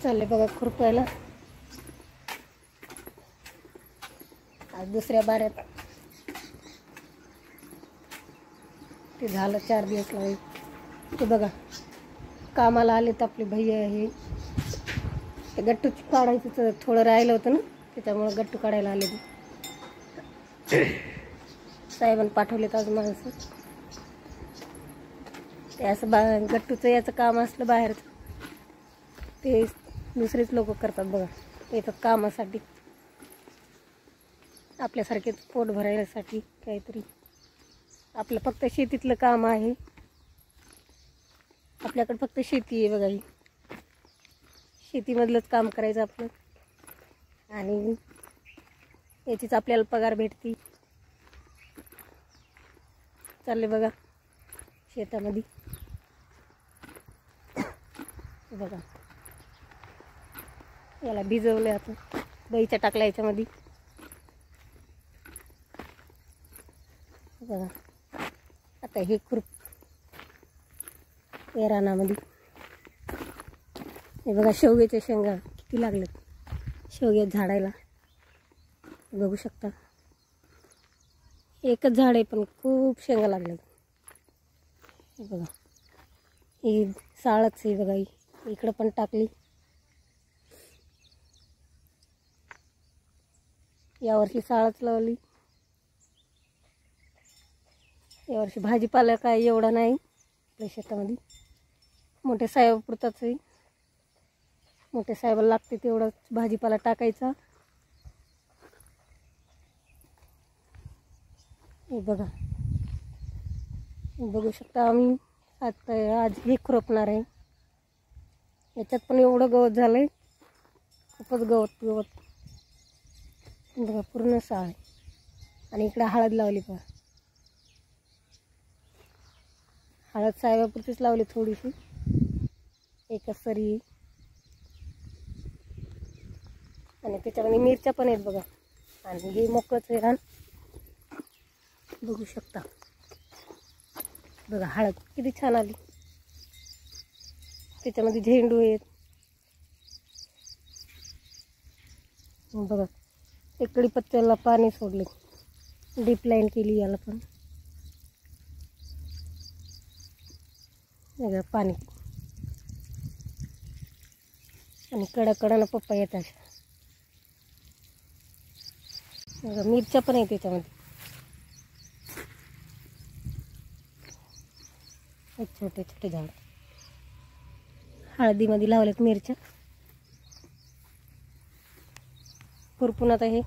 चालले बघा खुरपायला. आज दुसऱ्या बाऱ्यात ते झालं 4 दिवस लागले. ते बघा कामाला आलेत आपले भैया. हे ते गट्टू काढायचं थोडं राहिलं होतं ना, त्याच्यामुळं गट्टू काढायला आले. साहेबांनी पाठवलेत आज माणसं. ते असं गट्टूचं याचं काम असलं बाहेरचं ते दुसरेच लोक करतात बघा. येतात कामासाठी, आपल्यासारखेच पोट भरायसाठी काहीतरी. आपलं फक्त शेतीतलं काम आहे. आपल्याकडे फक्त शेती आहे बघा. ही शेतीमधलंच काम करायचं आपलं आणि याचीच आपल्याला पगार भेटती. चालले बघा शेतामध्ये. बघा याला भिजवलं आता, दहीच्या टाकल्या याच्यामध्ये. बघा आता हे खुरप या रानामध्ये. हे बघा शेवग्याच्या शेंगा किती लागल्यात शेवग्यात झाडायला, बघू शकता. एकच झाड आहे पण खूप शेंगा लागल्यात. बघा ही साळच आहे बघा. ही इकडं पण टाकली. यावर्षी साळच लावली. यावर्षी भाजीपाला काय एवढा नाही आपल्या शेतामध्ये. मोठ्या साहेबापुरताच आहे. मोठ्या साहेबाला लागते तेवढाच भाजीपाला टाकायचा. हे बघा, बघू शकता. आम्ही आता आज हे खुरपणार आहे. याच्यात पण एवढं गवत झालंय, खूपच गवत गवत बघा. पूर्ण साळ आहे. आणि इकडे हळद लावली पहा. हळद साहेबापुरतीच लावली थोडीशी, एकच सरी. आणि त्याच्यामध्ये मिरच्या पण आहेत बघा. आणि हे मोकळंच आहे रान, बघू शकता. बघा हळद किती छान आली. त्याच्यामध्ये झेंडू आहेत बघा. ते कढीपत्त्याला पाणी सोडले, डीप लाईन केली याला पण. बघा पाणी. आणि कडाकडानं पप्पा येत अशा. बघा मिरच्या पण आहेत त्याच्यामध्ये. छोटे छोटे झाड हळदीमध्ये लावल्यात मिरच्या. खुरपून आता हे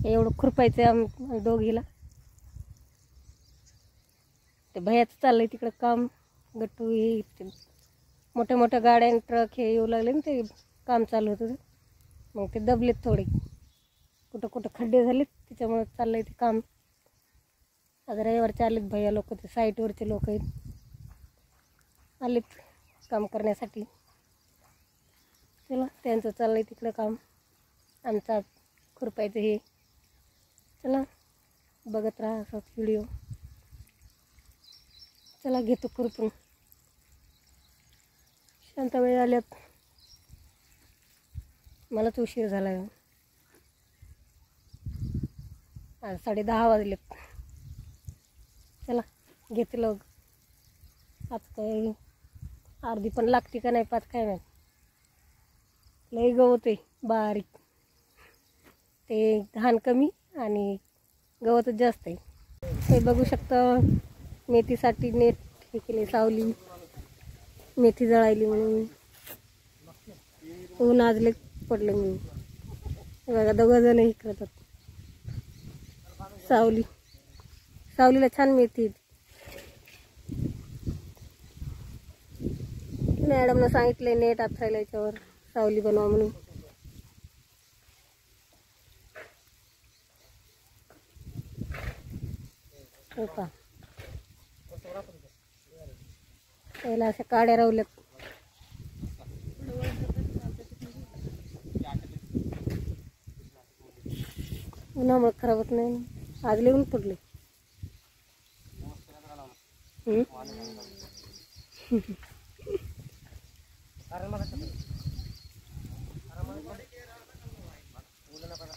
एवढं खुरपायचं आहे दोघीला. ते भैयाचं चाललंय तिकडं काम. गट्टू हे मोठ्या मोठ्या गाड्या ट्रक हे येऊ लागले ना, ते काम चालू होतं. मग ते दबलेत थोडे, कुठं कुठं खड्डे झालेत, त्याच्यामुळे चाललंय ते काम. आज रविवारचे आलेत भैया लोक, ते साईटवरचे लोक आहेत, आलेत काम करण्यासाठी. चला त्यांचं चाललंय तिकडं काम, आमचा खुरपायचं हे. चला बघत राहा असाच व्हिडिओ. चला घेतो खुरपून. शांत वेळ आल्यात, मलाच उशीर झाला. आज 10:30 वाजलेत. चला घेते लोक. आज काय अर्धी पण लागते का नाही पाच काय नाही. लई गवत आहे बारीक. ते घाण कमी आणि गवतच जास्त आहे. हे बघू शकता. मेथीसाठी नेट हे केले, सावली. मेथी जळायली म्हणून. ऊन आज लई पडलं म्हणून. बघा 2 जण हे करतात. सावली, सावलीला छान मेथी. मॅडमनं सांगितलंय नेट आथरायला याच्यावर, सावली बनवा म्हणून. हो का, त्याला अशा काड्या रावल्यात. उन्हामुळे खराब होत नाही. आज लिहून पडले.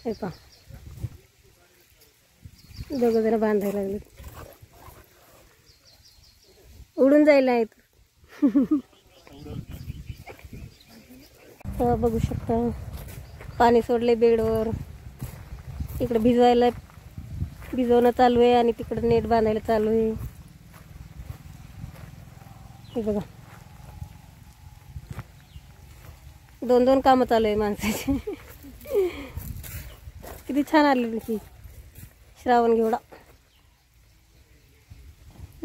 हे पहा, दोघं जण बांधायला लागले. उडून जायला आहेत. बघू शकता पाणी सोडले बेडवर. इकडे भिजवणं चालू आहे आणि तिकडे नेट बांधायला चालू आहे. हे बघा, 2-2 कामं चालू आहे माणसाची. किती छान आलेली ती श्रावण घेवडा.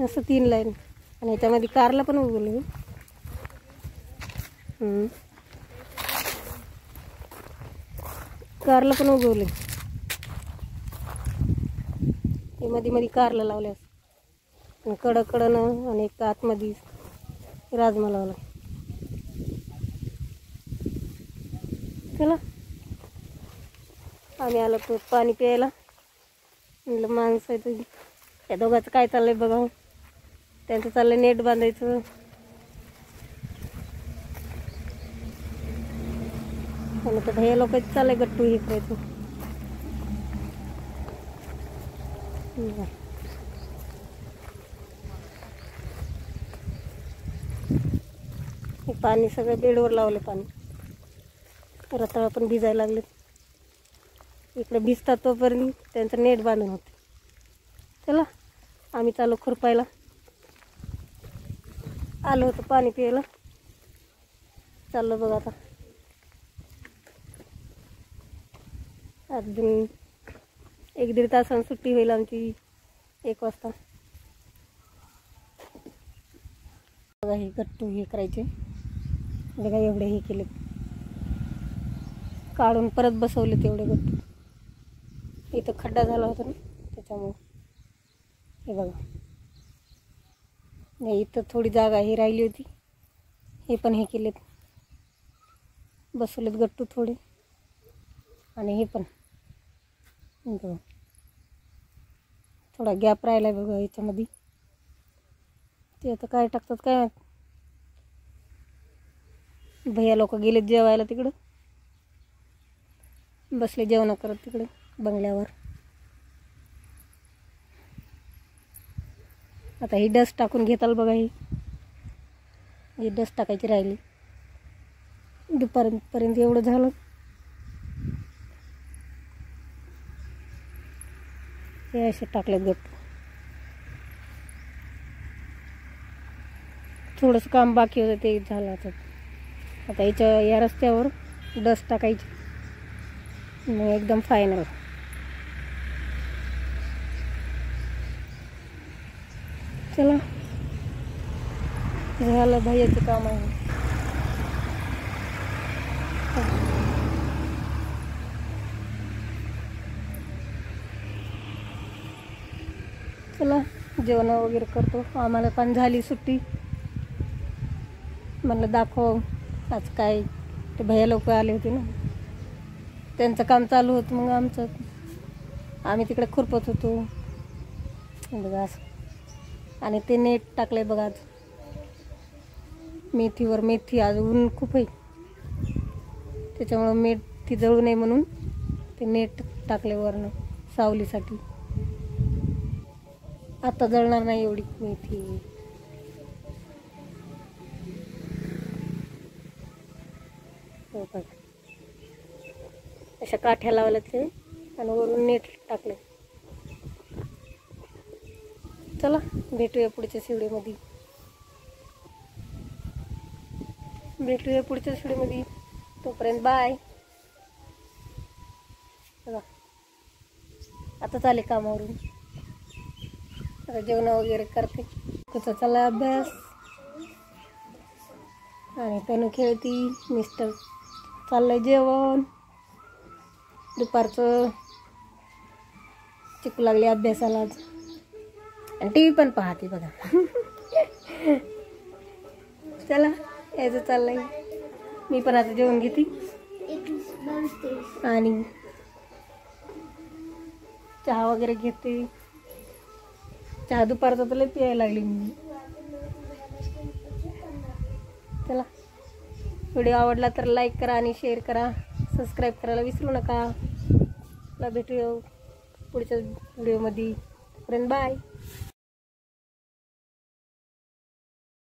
असं 3 लाईन आणि याच्यामध्ये कारला पण उगवलं. कारला पण उगवले. हे मध्ये कारला लावले असं कडकडनं आणि एक आतमध्ये राजमा लावला. चला आम्ही आलो तो पाणी प्यायला. म्हटलं माणसं आहे त्या दोघांचं काय चाललंय बघा. त्यांचं चाललंय नेट बांधायचं. आणि तर भैया लोकांचं चाललंय गट्टू हे करायचं. हे पाणी सगळं बेडवर लावले. पाणी रताळ पण भिजायला लागले. इकडे भिजतात तोपर्यंत त्यांचं नेट बांधून होते. चला आम्ही चालू खुरपायला. आलो होतं पाणी प्यायला. चाललो बघा आता. अजून 1-1.5 तासांनी सुट्टी होईल आमची 1 वाजता. बघा हे गट्टू हे करायचे. बघा एवढे हे केले, काढून परत बसवले तेवढे गट्टू. इथं खड्डा झाला होता ना त्याच्यामुळे. हे बघा, नाही इथं थोडी जागा ही राहिली होती. हे पण हे केलेत, बसवलेत गट्टू थोडे. आणि हे पण बघा थोडा गॅप राहिला आहे बघा याच्यामध्ये. ते आता काय टाकतात काय माहित. भैया लोक गेलेत जेवायला तिकडं. बसले जेवण करत तिकडे बंगल्यावर. आता ही डस्ट टाकून घेताल बघा. ही डस्ट टाकायची राहिली. दुपारपर्यंत एवढं झालं. हे असे टाकलेत गट्टू. थोडंसं काम बाकी होतं ते झालं. आता या रस्त्यावर डस्ट टाकायची मग एकदम फायनल. चला झालं भैयाचं काम आहे. चला जेवण वगैरे करतो. आम्हाला पण झाली सुट्टी. म्हणलं दाखव आज काय. ते भैया लोक आले होते ना, त्यांचं काम चालू होतं. मग आम्ही तिकडे खुरपत होतो बघा असं. आणि ते नेट टाकले बघा. आज मेथीवर मेथी, आज ऊन खूप आहे त्याच्यामुळं मेथी जळू नये म्हणून ते नेट टाकले वरनं सावलीसाठी. आता जळणार नाही एवढी मेथी. हो का, अशा काठ्या लावल्या ते आणि वरून नेट टाकले. चला भेटूया पुढच्या व्हिडिओमध्ये. तोपर्यंत बाय. चला आता चाले कामावरून. आता जेवण वगैरे करते. त्याचा चालला अभ्यास आणि तनु खेळती. मिस्टर चाललंय जेवण. दुपारचं चिकू लागले अभ्यासाला. आणि टी व्ही पण पाहते बघा. चला याचं चाललंय. मी पण आता जेवण घेते आणि चहा वगैरे घेते. चहा दुपारचा तर लय प्यायला लागली मी. चला व्हिडिओ आवडला तर लाईक करा आणि शेअर करा. सबस्क्राईब करायला विसरू नका. चला भेटूया पुढच्या व्हिडिओमध्ये. पर्यंत बाय.